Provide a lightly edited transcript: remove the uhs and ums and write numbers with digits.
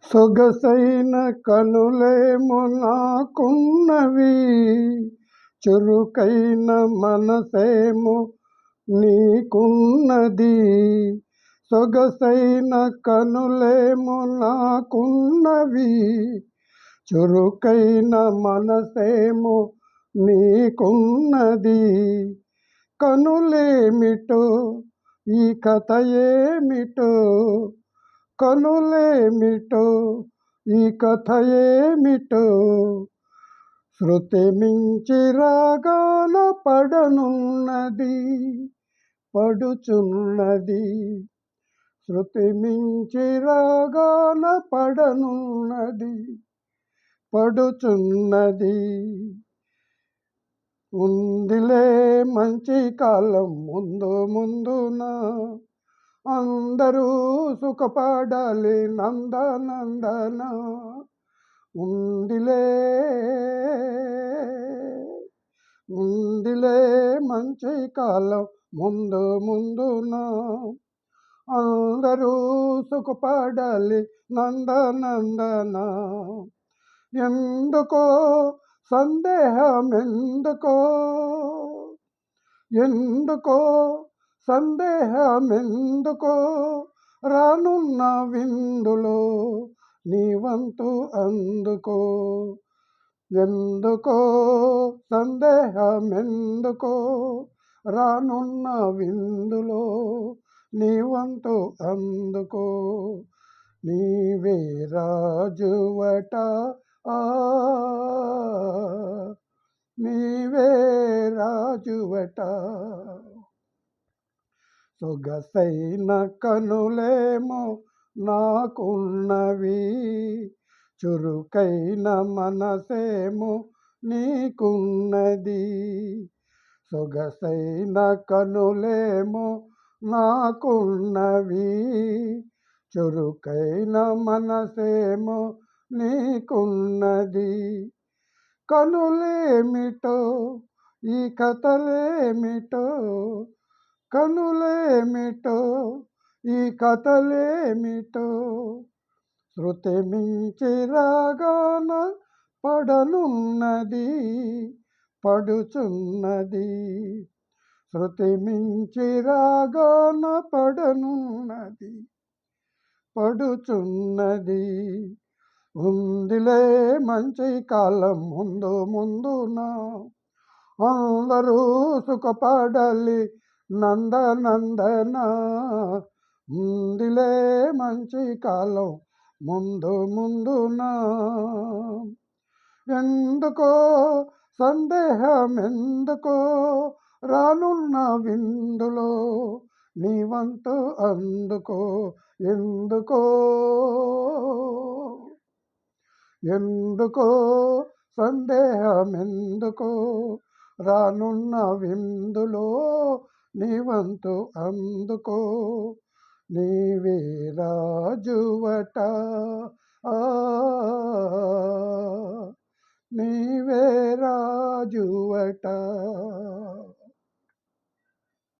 సొగసైన కనులేమో నాకున్నవి, చురుకైన మనసేమో నీకున్నది. సొగసైన కనులేమో నాకున్నవి, చురుకైన మనసేమో నీకున్నది. కనులేమిటో ఈ కథ ఏమిటో, కనులేమిటో ఈ కథ ఏమిటో, శృతి మించి రాగాన పడనున్నది పడుచున్నది. శృతి మించి రాగాన పడనున్నది పడుచున్నది. ఉందిలే మంచి కాలం ముందు ముందున, అందరూ సుఖపడాలి నందనందన. ఉందిలే మంచి కాలం ముందు ముందున, అందరూ సుఖపడాలి నందనందన. ఎందుకో సందేహం ఎందుకో, ఎందుకో సందేహమెందుకో, రానున్న విందులో నీ వంతు అందుకో. ఎందుకో సందేహమెందుకో, రానున్న విందులో నీ వంతు అందుకో. నీవే రాజువట, నీవే రాజువట. సొగసైన కనులేమో నాకున్నవి, చురుకైన మనసేమో నీకున్నది. సొగసైన కనులేమో నాకున్నవి, చురుకైన మనసేమో నీకున్నది. కనులేమిటో ఈ కథలేమిటో, కనులేమిటో ఈ కథలేమిటో, శృతి మించి రాగాన పడనున్నది పడుచున్నది. శృతి మించి రాగాన పడనున్నది పడుచున్నది. ఉందిలే మంచి కాలం ముందు ముందున, అందరూ సుఖపడాలి నందనందన. ఉందిలే మంచి కాలం ముందు ముందున, ఎందుకో సందేహమెందుకో, రానున్న విందులో నీ వంతు అందుకో. ఎందుకో ఎందుకో సందేహమెందుకో, రానున్న విందులో నీ వంతు అందుకో. నీవే రాజువట, నీవే రాజువట.